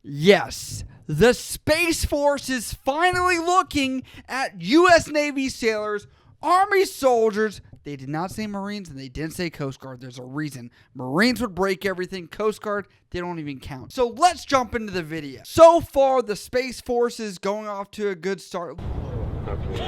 Yes, the Space Force is finally looking at U.S. Navy sailors, Army soldiers. They did not say Marines and they didn't say Coast Guard. There's a reason. Marines would break everything. Coast Guard, they don't even count. So let's jump into the video. So far, the Space Force is going off to a good start.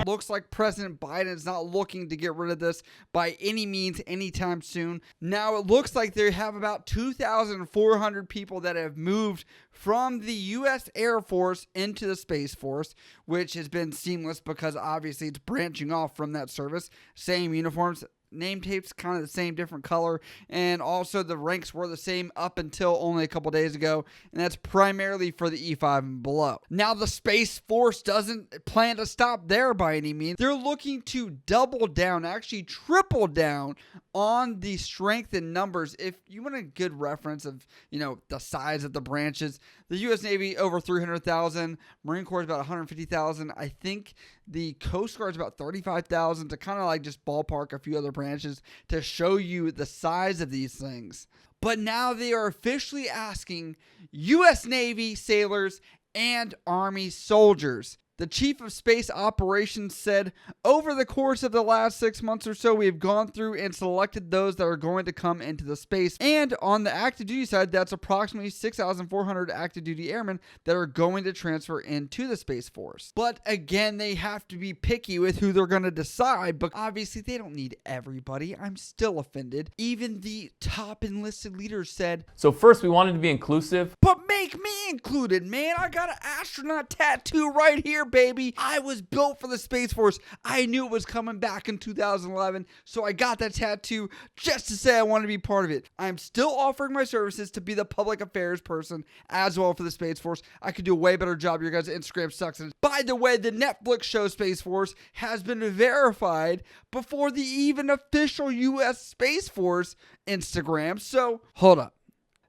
Looks like President Biden is not looking to get rid of this by any means anytime soon. Now it looks like they have about 2,400 people that have moved from the U.S. Air Force into the Space Force, which has been seamless because obviously it's branching off from that service. Same uniforms. Name tapes kind of the same, different color, and also the ranks were the same up until only a couple days ago, and that's primarily for the E5 and below. Now the Space Force doesn't plan to stop there by any means. They're looking to double down, actually triple down on the strength and numbers. If you want a good reference of, the size of the branches, the U.S. Navy over 300,000, Marine Corps is about 150,000. I think the Coast Guard is about 35,000 to kind of like just ballpark a few other branches to show you the size of these things. But now they are officially asking U.S. Navy sailors and Army soldiers. The Chief of Space Operations said, over the course of the last 6 months or so, we have gone through and selected those that are going to come into the space. And on the active duty side, that's approximately 6,400 active duty airmen that are going to transfer into the Space Force. But again, they have to be picky with who they're going to decide, but obviously they don't need everybody. I'm still offended. Even the top enlisted leaders said, so first we wanted to be inclusive. But make me included, man. I got an astronaut tattoo right here, baby. I was built for the Space Force. I knew it was coming back in 2011, so I got that tattoo just to say I want to be part of it. I'm still offering my services to be the public affairs person as well for the Space Force. I could do a way better job. Your guys' Instagram sucks. And by the way, the Netflix show Space Force has been verified before the even official U.S. Space Force Instagram. So hold up.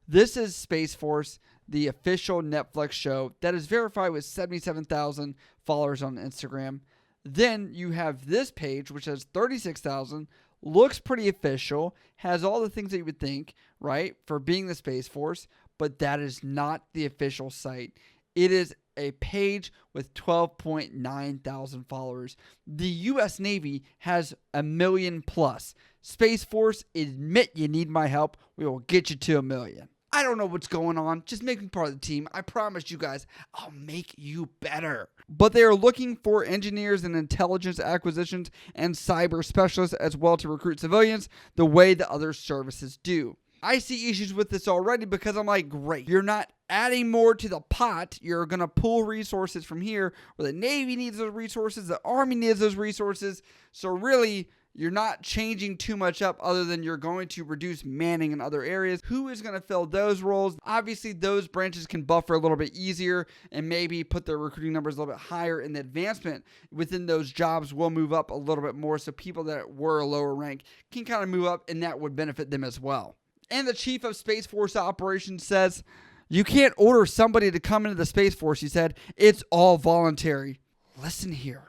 This is Space Force, the official Netflix show that is verified with 77,000 followers on Instagram. Then you have this page, which has 36,000, looks pretty official, has all the things that you would think, right, for being the Space Force, but that is not the official site. It is a page with 12.9 thousand followers. The U.S. Navy has 1 million plus. Space Force, admit you need my help. We will get you to 1 million. I don't know what's going on. Just make me part of the team. I promise you guys, I'll make you better. But they are looking for engineers and intelligence acquisitions and cyber specialists as well to recruit civilians the way the other services do. I see issues with this already because I'm like, great, you're not adding more to the pot. You're going to pull resources from here where the Navy needs those resources, the Army needs those resources. So really, you're not changing too much up other than you're going to reduce manning in other areas. Who is going to fill those roles? Obviously, those branches can buffer a little bit easier and maybe put their recruiting numbers a little bit higher, and the advancement within those jobs will move up a little bit more. So people that were a lower rank can kind of move up, and that would benefit them as well. And the Chief of Space Force Operations says, you can't order somebody to come into the Space Force, he said. It's all voluntary. Listen here.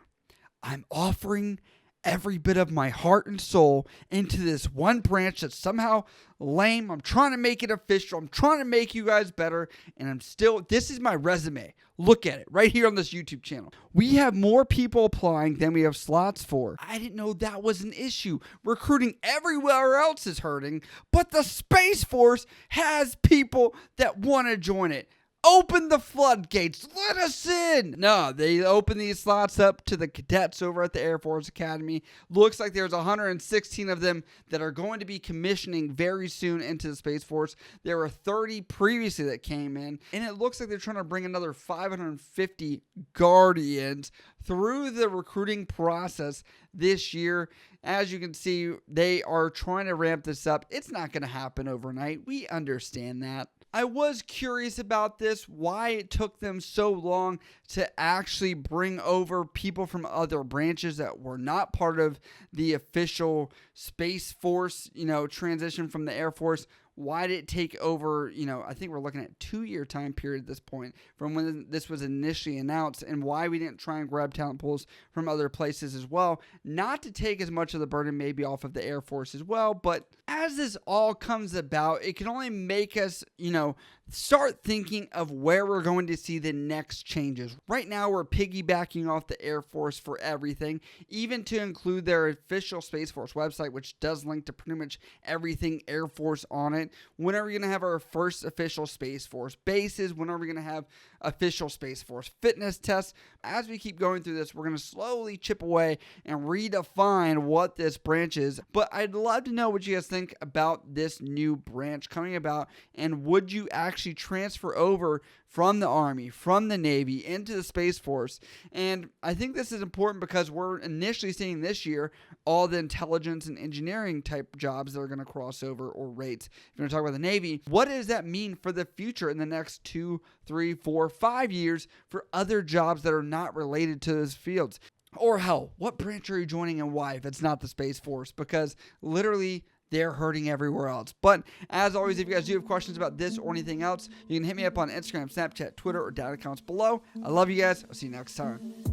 I'm offering every bit of my heart and soul into this one branch that's somehow lame. I'm trying to make it official. I'm trying to make you guys better. And this is my resume. Look at it right here on this YouTube channel. We have more people applying than we have slots for. I didn't know that was an issue. Recruiting everywhere else is hurting, but the Space Force has people that want to join it. Open the floodgates. Let us in. No, they open these slots up to the cadets over at the Air Force Academy. Looks like there's 116 of them that are going to be commissioning very soon into the Space Force. There were 30 previously that came in, and it looks like they're trying to bring another 550 Guardians through the recruiting process this year. As you can see, they are trying to ramp this up. It's not going to happen overnight. We understand that. I was curious about this, why it took them so long to actually bring over people from other branches that were not part of the official Space Force, transition from the Air Force. Why did it take over, I think we're looking at a 2-year time period at this point from when this was initially announced, and why we didn't try and grab talent pools from other places as well. Not to take as much of the burden maybe off of the Air Force as well, but as this all comes about, it can only make us, start thinking of where we're going to see the next changes. Right now, we're piggybacking off the Air Force for everything, even to include their official Space Force website, which does link to pretty much everything Air Force on it. When are we going to have our first official Space Force bases? When are we going to have official Space Force fitness tests? As we keep going through this, we're going to slowly chip away and redefine what this branch is. But I'd love to know what you guys think about this new branch coming about, and would you actually transfer over from the Army, from the Navy, into the Space Force? And I think this is important because we're initially seeing this year all the intelligence and engineering type jobs that are going to cross over, or rates. If you're going to talk about the Navy, what does that mean for the future in the next 2, 3, 4, 5 years for other jobs that are not related to those fields? Or hell, what branch are you joining and why if it's not the Space Force? Because literally, they're hurting everywhere else. But as always, if you guys do have questions about this or anything else, you can hit me up on Instagram, Snapchat, Twitter, or down in the comments below. I love you guys. I'll see you next time.